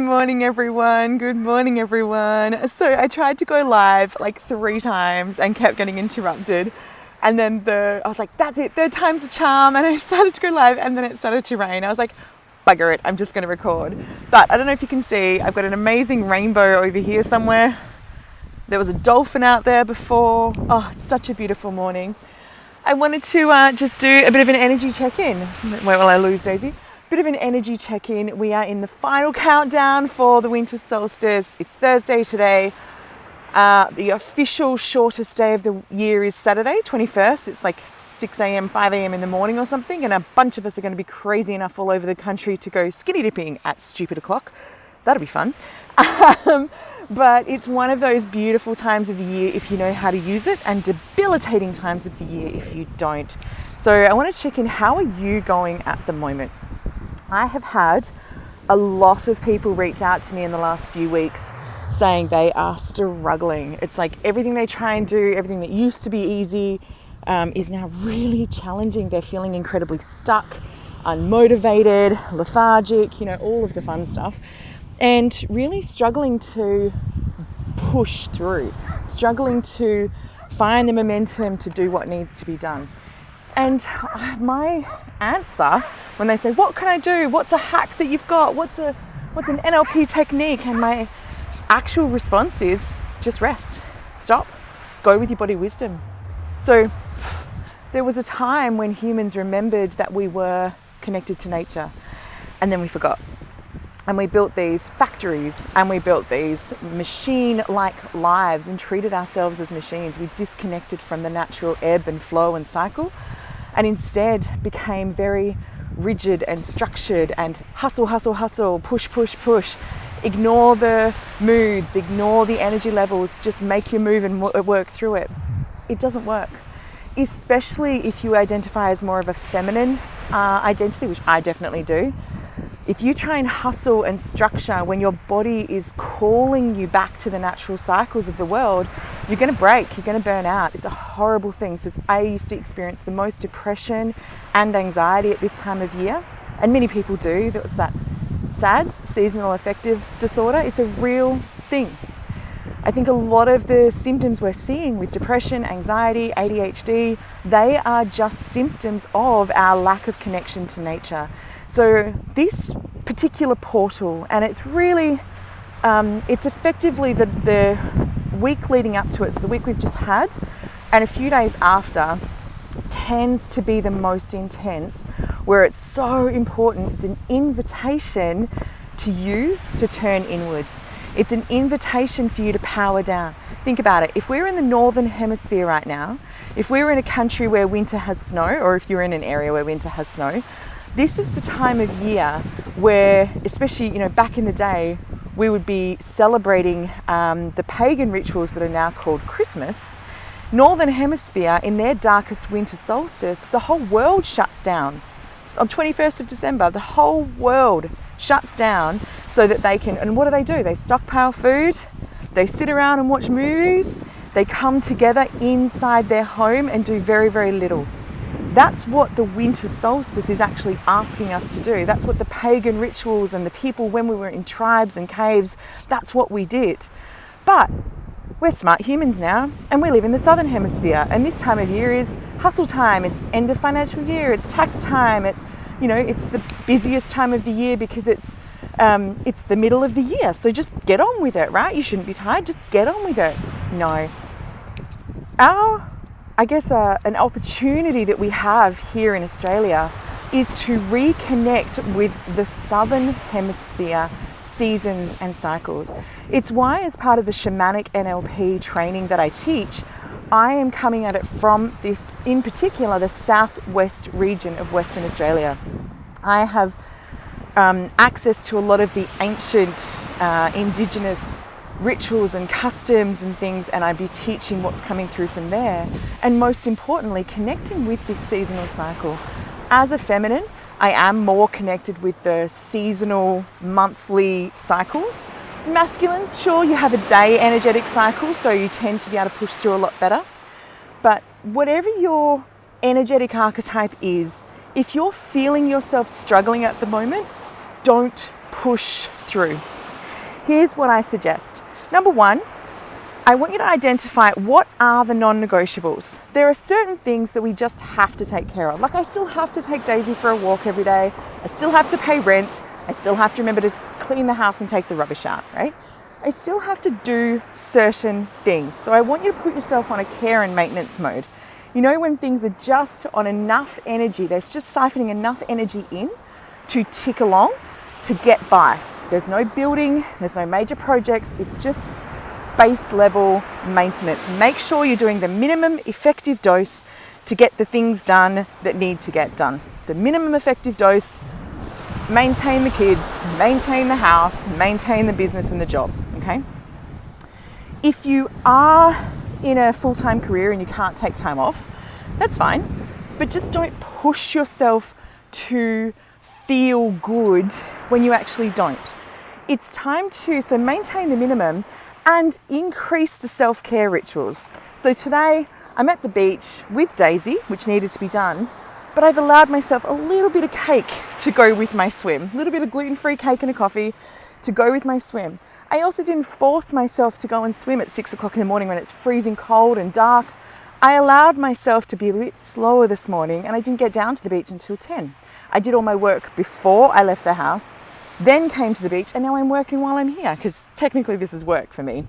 Good morning everyone, good morning everyone. So I tried to go live like 3 times and kept getting interrupted. And then I was like, that's it, 3rd time's a charm. And I started to go live and then it started to rain. I was like, bugger it, I'm just gonna record. But I don't know if you can see, I've got an amazing rainbow over here somewhere. There was a dolphin out there before. Oh, it's such a beautiful morning. I wanted to just do a bit of an energy check-in. Wait while I lose Daisy. Bit of an energy check-in. We are in the final countdown for the winter solstice. It's Thursday today. The official shortest day of the year is Saturday, 21st. It's like 6 a.m, 5 a.m. in the morning or something. And a bunch of us are going to be crazy enough all over the country to go skinny dipping at stupid o'clock. That'll be fun. But it's one of those beautiful times of the year if you know how to use it, and debilitating times of the year if you don't. So I want to check in, how are you going at the moment? I have had a lot of people reach out to me in the last few weeks saying they are struggling. It's like everything they try and do, everything that used to be easy is now really challenging. They're feeling incredibly stuck, unmotivated, lethargic, all of the fun stuff, and really struggling to push through, struggling to find the momentum to do what needs to be done. And my answer when they say, what can I do? What's a hack that you've got? What's an NLP technique? And my actual response is just rest, stop, go with your body wisdom. So there was a time when humans remembered that we were connected to nature, and then we forgot. And we built these factories and we built these machine-like lives and treated ourselves as machines. We disconnected from the natural ebb and flow and cycle, and instead became very rigid and structured and hustle, hustle, hustle, push, push, push. Ignore the moods, ignore the energy levels, just make your move and work through it. It doesn't work, especially if you identify as more of a feminine identity, which I definitely do. If you try and hustle and structure when your body is calling you back to the natural cycles of the world, you're going to break, you're going to burn out. It's a horrible thing. So I used to experience the most depression and anxiety at this time of year, and many people do. That was that SADS, seasonal affective disorder. It's a real thing. I think a lot of the symptoms we're seeing with depression, anxiety, ADHD, they are just symptoms of our lack of connection to nature. So this particular portal, and it's really, it's effectively the week leading up to it, so the week we've just had, and a few days after, tends to be the most intense, where it's so important. It's an invitation to you to turn inwards. It's an invitation for you to power down. Think about it. If we're in the northern hemisphere right now, if we're in a country where winter has snow, or if you're in an area where winter has snow, this is the time of year where, especially, back in the day, we would be celebrating the pagan rituals that are now called Christmas. Northern hemisphere, in their darkest winter solstice, the whole world shuts down. On 21st of December, the whole world shuts down so that they can, and what do? They stockpile food, they sit around and watch movies, they come together inside their home and do very, very little. That's what the winter solstice is actually asking us to do. That's what the pagan rituals and the people, when we were in tribes and caves, that's what we did. But we're smart humans now, and we live in the southern hemisphere, and this time of year is hustle time. It's end of financial year, it's tax time, it's the busiest time of the year because it's the middle of the year. So just get on with it, right? You shouldn't be tired, just get on with it. No. An opportunity that we have here in Australia is to reconnect with the southern hemisphere seasons and cycles. It's why, as part of the shamanic NLP training that I teach, I am coming at it from this, in particular, the southwest region of Western Australia. I have access to a lot of the ancient Indigenous rituals and customs and things, and I'd be teaching what's coming through from there, and most importantly connecting with this seasonal cycle. As a feminine, I am more connected with the seasonal monthly cycles. Masculines, sure, you have a day energetic cycle, so you tend to be able to push through a lot better, but whatever your energetic archetype is, if you're feeling yourself struggling at the moment, don't push through. Here's what I suggest. Number one, I want you to identify what are the non-negotiables. There are certain things that we just have to take care of. Like I still have to take Daisy for a walk every day. I still have to pay rent. I still have to remember to clean the house and take the rubbish out, right? I still have to do certain things. So I want you to put yourself on a care and maintenance mode. You know, when things are just on enough energy, there's just siphoning enough energy in to tick along, to get by. There's no building, there's no major projects, it's just base level maintenance. Make sure you're doing the minimum effective dose to get the things done that need to get done. The minimum effective dose, maintain the kids, maintain the house, maintain the business and the job, okay? If you are in a full-time career and you can't take time off, that's fine, but just don't push yourself to feel good when you actually don't. It's time to maintain the minimum and increase the self-care rituals. So today I'm at the beach with Daisy, which needed to be done, but I've allowed myself a little bit of cake to go with my swim, a little bit of gluten-free cake and a coffee to go with my swim. I also didn't force myself to go and swim at 6 o'clock in the morning when it's freezing cold and dark. I allowed myself to be a bit slower this morning and I didn't get down to the beach until 10. I did all my work before I left the house, then came to the beach, and now I'm working while I'm here because technically this is work for me.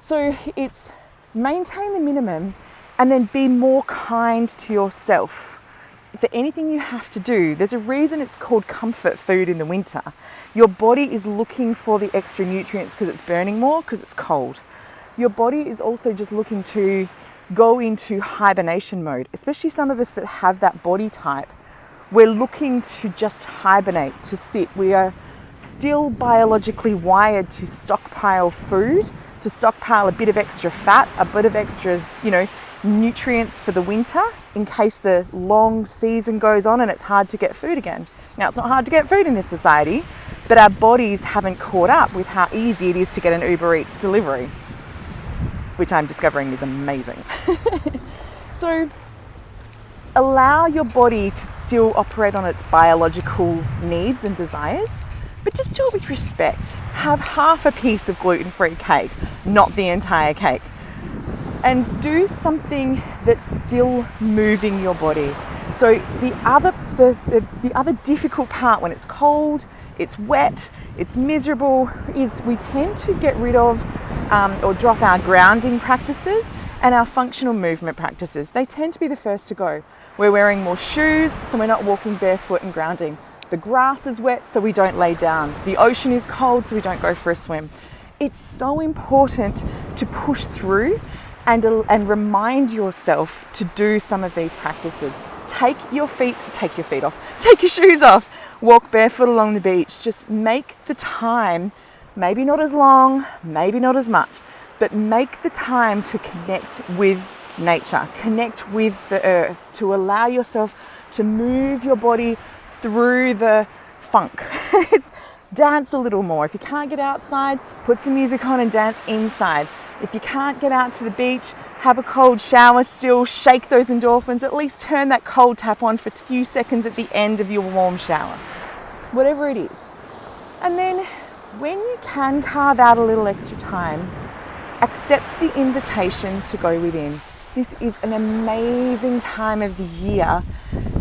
So it's maintain the minimum and then be more kind to yourself. For anything you have to do, there's a reason it's called comfort food in the winter. Your body is looking for the extra nutrients because it's burning more, because it's cold. Your body is also just looking to go into hibernation mode, especially some of us that have that body type. We're looking to just hibernate, to sit. We are still biologically wired to stockpile food, to stockpile a bit of extra fat, a bit of extra, nutrients for the winter in case the long season goes on and it's hard to get food again. Now, it's not hard to get food in this society, but our bodies haven't caught up with how easy it is to get an Uber Eats delivery, which I'm discovering is amazing. So allow your body to still operate on its biological needs and desires, but just do it with respect. Have half a piece of gluten-free cake, not the entire cake. And do something that's still moving your body. So the other difficult part when it's cold, it's wet, it's miserable, is we tend to get rid of or drop our grounding practices and our functional movement practices. They tend to be the first to go. We're wearing more shoes, so we're not walking barefoot and grounding. The grass is wet, so we don't lay down. The ocean is cold, so we don't go for a swim. It's so important to push through and remind yourself to do some of these practices. Take your shoes off, walk barefoot along the beach. Just make the time, maybe not as long, maybe not as much, but make the time to connect with nature, connect with the earth, to allow yourself to move your body through the funk. It's dance a little more. If you can't get outside, put some music on and dance inside. If you can't get out to the beach, have a cold shower still, shake those endorphins, at least turn that cold tap on for a few seconds at the end of your warm shower. Whatever it is. And then when you can carve out a little extra time, accept the invitation to go within. This is an amazing time of the year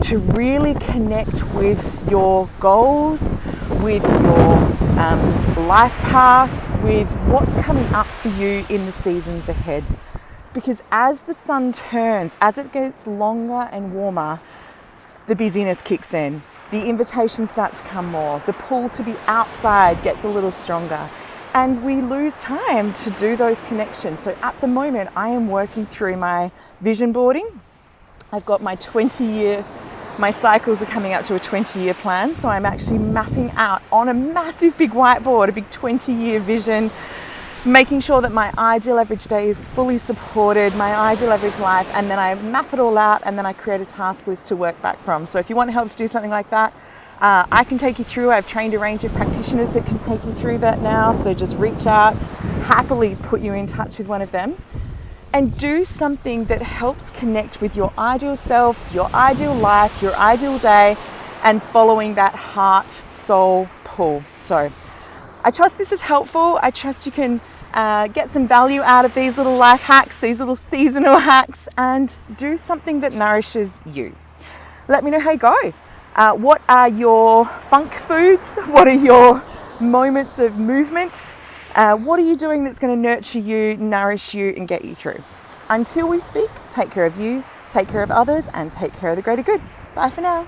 to really connect with your goals, with your life path, with what's coming up for you in the seasons ahead. Because as the sun turns, as it gets longer and warmer, the busyness kicks in. The invitations start to come more. The pull to be outside gets a little stronger. And we lose time to do those connections. So at the moment, I am working through my vision boarding. I've got my cycles are coming up to a 20-year plan. So I'm actually mapping out on a massive big whiteboard, a big 20-year vision, making sure that my ideal average day is fully supported, my ideal average life, and then I map it all out and then I create a task list to work back from. So if you want help to do something like that, I can take you through. I've trained a range of practitioners that can take you through that now. So just reach out, happily put you in touch with one of them, and do something that helps connect with your ideal self, your ideal life, your ideal day, and following that heart soul pull. So I trust this is helpful. I trust you can get some value out of these little life hacks, these little seasonal hacks, and do something that nourishes you. Let me know how you go. What are your funk foods? What are your moments of movement? What are you doing that's going to nurture you, nourish you, and get you through? Until we speak, take care of you, take care of others, and take care of the greater good. Bye for now.